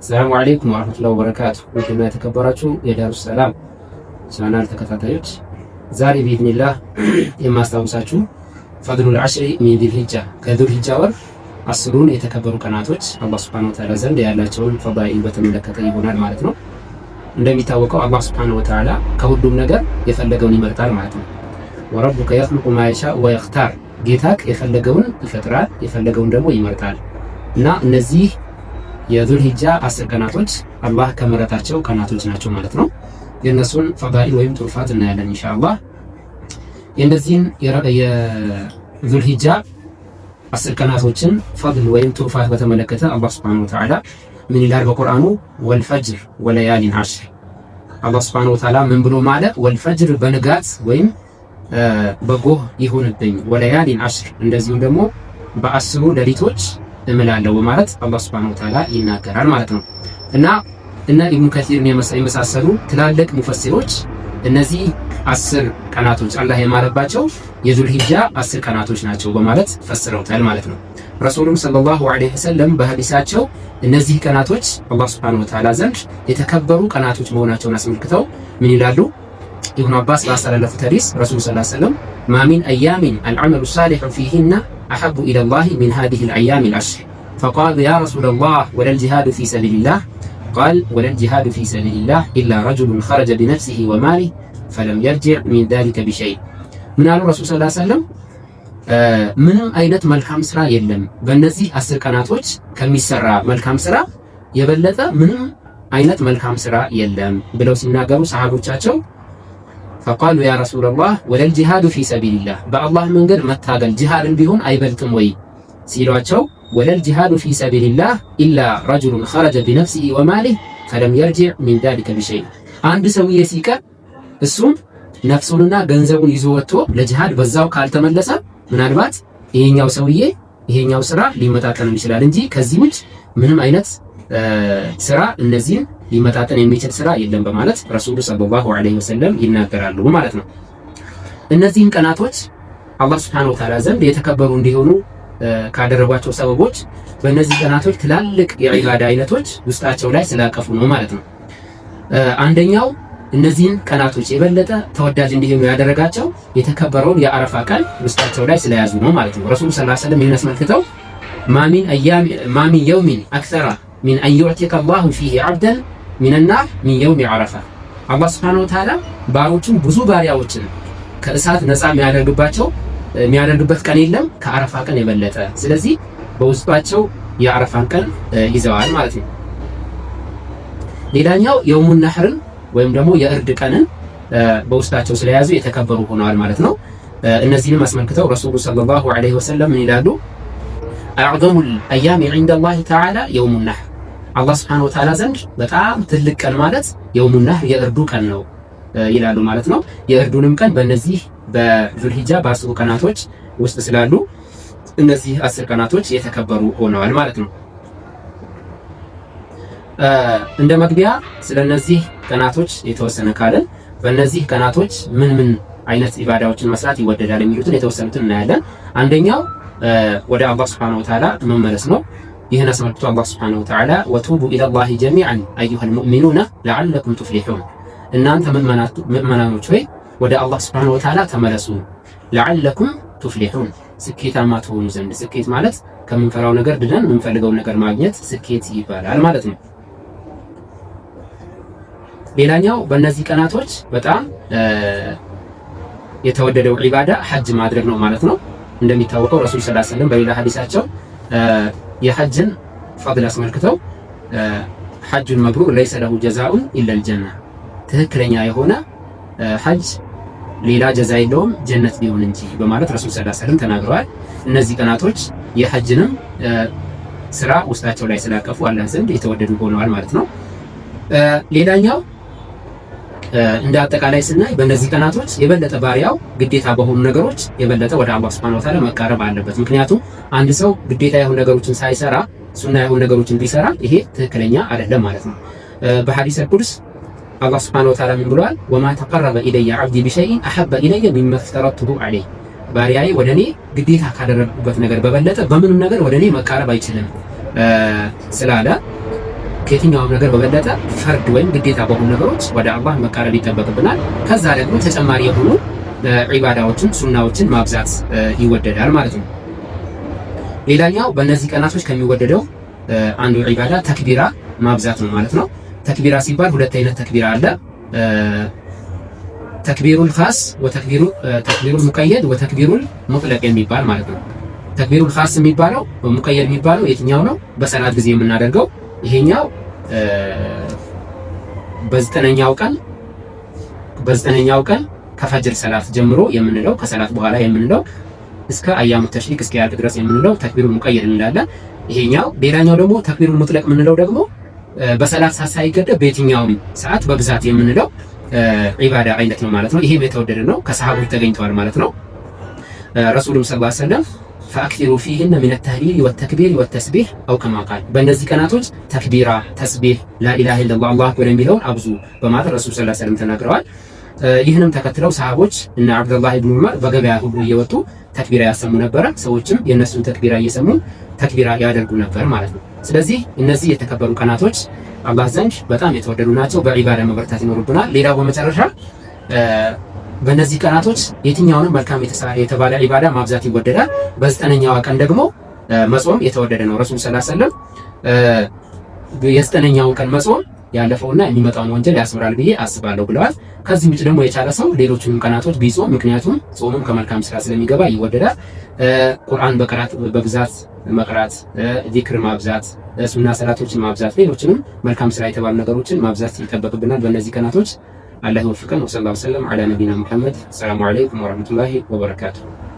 ሰላሙ አለይኩም ወራህመቱላሂ ወበረካቱ። ውድና የተከበራችሁ የዳሩ ሰላም ቻናል ተከታታዮች ዛሬ ቢኢዝኒላህ የማስታውሳችሁ ፈድሉል ዐሽሪ ሚን ዚልሂጃ ከዚልሂጃ ወር አስሩን የተከበሩ ቀናቶች አላህ ሱብሓነሁ ወተዓላ ዘንድ ያላቸውን ፈዳኢል በተመለከተ ይሆናል ማለት ነው። እንደሚታወቀው አላህ ሱብሓነሁ ወተዓላ ከሁሉም ነገር የፈለገውን ይመርጣል ማለት ነው። ወረቡከ የኽሉቁ ማ የሻእ ወየኽታር፣ ጌታክ የፈለገውን ይፈጥራል የፈለገውን ደግሞ ይመርጣል። እና እነዚህ የዙልሂጃ 10 ቀናቶች አላህ ከመረጣቸው ቀናቶች ናቸው ማለት ነው። የነሱን ፈዳኢል ወይም ቱርፋት እናያለን ኢንሻአላህ። የእነዚህን የዙልሂጃ 10 ቀናቶችን ፈድል ወይም ቱርፋት በተመለከተ አላህ ሱብሓነሁ ወተዓላ ምን ይላል በቁርአኑ? ወልፈጅር ወለያሊን ዐሽር። አላህ ሱብሓነሁ ወተዓላ ምን ብሎ ማለ? ወልፈጅር በንጋት ወይም በጎህ ይሁንብኝ፣ ወለያሊን ዐሽር እንደዚሁም ደግሞ በ10 ሌሊቶች እምላለሁ በማለት አላህ ሱብሓነሁ ወተዓላ ይናገራል ማለት ነው። እና ኢብኑ ከሲርን የመሳሰሉ ትላልቅ ሙፈሲሮች እነዚህ 10 ቀናቶች አላህ የማለባቸው የዙልሂጃ 10 ቀናቶች ናቸው በማለት ፈስረውታል ማለት ነው። ረሱሉም ሰለላሁ ዐለይሂ ወሰለም በሐዲሳቸው እነዚህ ቀናቶች አላህ ሱብሓነሁ ወተዓላ ዘንድ የተከበሩ ቀናቶች መሆናቸውን አስመልክተው ምን ይላሉ? ኢብኑ አባስ ባስተላለፉት ሐዲስ ረሱሉ ሰለላሁ ዐለይሂ ወሰለም ማሚን አያሚን አልዐመሉ ሳሊሑ ፊሂና አሐቡ ኢለላሂ ሚን ሃዚሂል አያሚል ዐሽር ፈቃሉ ያ ረሱለላህ ወለል ጂሃዱ ፊ ሰቢሊላህ ቃል ወለል ጂሃዱ ፊ ሰቢሊላህ ኢላ ረጁሉን ኸረጀ ቢነፍሲሂ ወማሊሂ ፈለም የርጅዕ ሚን ዛሊከ ቢሸይእ። ምን አሉ ረሱል ሰለላሁ ዐለይሂ ወሰለም? ምንም አይነት መልካም ስራ የለም በእነዚህ 10 ቀናቶች ከሚሰራ መልካም ስራ የበለጠ ምንም አይነት መልካም ስራ የለም ብለው ሲናገሩ ሰሃቦቻቸው ፈቃሉ ያ ረሱለላህ ወለል ጂሃዱ ፊ ሰቢሊላህ በአላህ መንገድ መታገል ጂሃድን ቢሆን አይበልጥም ወይ ሲሏቸው ወለል ጂሃዱ ፊ ሰቢሊላህ ኢላ ረጁሉን ኸረጀ ቢነፍሲሂ ወማሊሂ ፈለም የርጅዕ ሚን ዛሊከ ቢሸይእ። አንድ ሰውዬ ሲቀር እሱም ነፍሱንና ገንዘቡን ይዞ ወጥቶ ለጂሃድ በዛው ካልተመለሰ ምናልባት ይሄኛው ስራ ሊመጣጠን ይችላል እንጂ ከዚህ ውጭ ምንም አይነት ስራ እነዚህን ሊመጣጠን የሚችል ስራ የለም በማለት ረሱሉ ሰለላሁ ዐለይሂ ወሰለም ይናገራሉ ማለት ነው። እነዚህን ቀናቶች አላህ ሱብሓነሁ ወተዓላ ዘንድ የተከበሩ እንዲሆኑ ካደረጓቸው ሰበቦች በእነዚህ ቀናቶች ትላልቅ የዒባዳ አይነቶች ውስጣቸው ላይ ስላቀፉ ነው ማለት ነው። አንደኛው እነዚህን ቀናቶች የበለጠ ተወዳጅ እንዲሆኑ ያደረጋቸው የተከበረውን የአረፋ ቀን ውስጣቸው ላይ ስለያዙ ነው ማለት ነው። ረሱሉ ሰለላሁ ዐለይሂ ወሰለም ይህን አስመልክተው ማሚን የውሚን አክሰራ ሚን አን ዩዕቲቀ አላሁ ፊሂ ዐብደን ሚነናር ሚን የውሚ ዐረፋ። አላህ ሱብሓነሁ ወተዓላ ባሮቹን ብዙ ባሪያዎችን ከእሳት ነፃ የሚያደርግበት ቀን የለም ከአረፋ ቀን የበለጠ። ስለዚህ በውስጣቸው የአረፋን ቀን ይዘዋል ማለት ነው። ሌላኛው የውሙን ነህርን ወይም ደግሞ የእርድ ቀንን በውስጣቸው ስለያዙ የተከበሩ ሆነዋል ማለት ነው። እነዚህንም አስመልክተው ረሱሉ ሰለላሁ ዐለይሂ ወሰለም ምን ይላሉ? አዕዘሙል አያሚ ዒንደላሂ ተዓላ የውሙን ነህር። አላህ ሱብሓነሁ ወተዓላ ዘንድ በጣም ትልቅ ቀን ማለት የውሙን ነህር የእርዱ ቀን ነው ይላሉ ማለት ነው። የእርዱንም ቀን በእነዚህ በዙልሂጃ በ10 ቀናቶች ውስጥ ስላሉ እነዚህ 10 ቀናቶች የተከበሩ ሆነዋል ማለት ነው። እንደ መግቢያ ስለነዚህ ቀናቶች የተወሰነ ካለን በእነዚህ ቀናቶች ምን አይነት ኢባዳዎችን መስራት ይወደዳል የሚሉትን የተወሰኑትን እናያለን። አንደኛው ወደ አላህ ሱብሓነሁ ወተዓላ መመለስ ነው። ይህን አስመልክቶ አላህ ሱብሓነሁ ወተዓላ ወቱቡ ኢለላሂ ጀሚዐን አዩሀል ሙእሚኑነ ለዐለኩም ቱፍሊሑን፣ እናንተ ምእመናኖች ሆይ ወደ አላህ ሱብሓነሁ ወተዓላ ተመለሱ፣ ለዐለኩም ቱፍሊሑን ስኬታማ ትሆኑ ዘንድ። ስኬት ማለት ከምንፈራው ነገር ድነን የምንፈልገውን ነገር ማግኘት ስኬት ይባላል ማለት ነው። ሌላኛው በእነዚህ ቀናቶች በጣም የተወደደው ዒባዳ ሐጅ ማድረግ ነው ማለት ነው። እንደሚታወቀው ረሱል ሰለላሁ ዐለይሂ ወሰለም በሌላ ሐዲሳቸው የሐጅን ፈድል አስመልክተው ሐጁን መብሩር ለይሰ ለሁ ጀዛኡን ኢለል ጀና፣ ትክክለኛ የሆነ ሐጅ ሌላ ጀዛ የለውም ጀነት ቢሆን እንጂ በማለት ረሱል ሰለላሁ ዐለይሂ ወሰለም ተናግረዋል። እነዚህ ቀናቶች የሐጅንም ስራ ውስጣቸው ላይ ስላቀፉ አላህ ዘንድ የተወደዱ ሆነዋል ማለት ነው። ሌላኛው እንደ አጠቃላይ ስናይ በእነዚህ ቀናቶች የበለጠ ባሪያው ግዴታ በሆኑ ነገሮች የበለጠ ወደ አላህ ሱብሓነሁ ወተዓላ መቃረብ አለበት። ምክንያቱም አንድ ሰው ግዴታ የሆኑ ነገሮችን ሳይሰራ ሱና የሆኑ ነገሮችን ቢሰራ ይሄ ትክክለኛ አይደለም ማለት ነው። በሐዲስ ቁድስ አላህ ሱብሓነሁ ወተዓላ ምን ብሏል? ወማ ተቀረበ ኢለየ ዐብዲ ቢሸይኢን አሐበ ኢለየ ሚማ ፍተረቱሁ ዐለይህ፣ ባሪያዬ ወደ እኔ ግዴታ ካደረግኩበት ነገር በበለጠ በምንም ነገር ወደ እኔ መቃረብ አይችልም ስላለ ከየትኛውም ነገር በበለጠ ፈርድ ወይም ግዴታ በሆኑ ነገሮች ወደ አላህ መቃረብ ይጠበቅብናል። ከዛ ደግሞ ተጨማሪ የሆኑ ዒባዳዎችን ሱናዎችን ማብዛት ይወደዳል ማለት ነው። ሌላኛው በእነዚህ ቀናቶች ከሚወደደው አንዱ ዒባዳ ተክቢራ ማብዛት ነው ማለት ነው። ተክቢራ ሲባል ሁለት አይነት ተክቢራ አለ። ተክቢሩል ኻስ ተክቢሩል ሙቀየድ ወተክቢሩል ሙጥለቅ የሚባል ማለት ነው። ተክቢሩል ኻስ የሚባለው ሙቀየድ የሚባለው የትኛው ነው? በሰላት ጊዜ የምናደርገው ይሄኛው በዘጠነኛው ቀን ከፈጅር ሰላት ጀምሮ የምንለው ከሰላት በኋላ የምንለው እስከ አያሙ ተሽሪቅ እስከ ያልቅ ድረስ የምንለው ተክቢሩል ሙቀየድ እንላለን። ይሄኛው ሌላኛው ደግሞ ተክቢሩል ሙጥለቅ የምንለው ደግሞ በሰላት ሰዓት ሳይገደብ በየትኛውም ሰዓት በብዛት የምንለው ዒባዳ አይነት ነው ማለት ነው። ይሄም የተወደደ ነው፣ ከሰሃቦች ተገኝተዋል ማለት ነው። ረሱሉም ሰለላሁ ዐለይሂ ወሰለም ፈአክቲሩ ፊህነ ሚነ ተህሊል ወተክቢር ወተስቢህ አው ከማ ቃል፣ በእነዚህ ቀናቶች ተክቢራ፣ ተስቢህ፣ ላኢላሃ ኢለላህ አላሁ አክበር የሚለውን አብዙ በማለት ረሱል ሰለላሁ ዐለይሂ ወሰለም ተናግረዋል። ይህንም ተከትለው ሰሃቦች እና አብዱላህ ኢብኑ ዑመር በገበያ ሁሉ እየወጡ ተክቢራ ያሰሙ ነበረ። ሰዎችም የእነሱን ተክቢራ እየሰሙ ተክቢራ ያደርጉ ነበር ማለት ነው። ስለዚህ እነዚህ የተከበሩ ቀናቶች አላህ ዘንድ በጣም የተወደዱ ናቸው። በዒባዳ መበርታት ይኖርብናል። ሌላው በመጨረሻ በእነዚህ ቀናቶች የትኛውንም መልካም የተባለ ዒባዳ ማብዛት ይወደዳል። በዘጠነኛዋ ቀን ደግሞ መጾም የተወደደ ነው። ረሱል ሰለላሁ ዐለይሂ ወሰለም የዘጠነኛውን ቀን መጾም ያለፈውና የሚመጣውን ወንጀል ያስምራል ብዬ አስባለሁ ብለዋል። ከዚህ ውጭ ደግሞ የቻለ ሰው ሌሎችንም ቀናቶች ቢጾም፣ ምክንያቱም ጾምም ከመልካም ስራ ስለሚገባ ይወደዳል። ቁርአን በብዛት መቅራት፣ ዚክር ማብዛት፣ ሱና ሰላቶችን ማብዛት፣ ሌሎችንም መልካም ስራ የተባሉ ነገሮችን ማብዛት ይጠበቅብናል በእነዚህ ቀናቶች። አላህ ይወፍቀን። ወሰለላሁ ዐለይሂ ወሰለም ዐላ ነቢና ሙሐመድ። ሰላሙ ዐለይኩም ወረህመቱላሂ ወበረካቱሁ።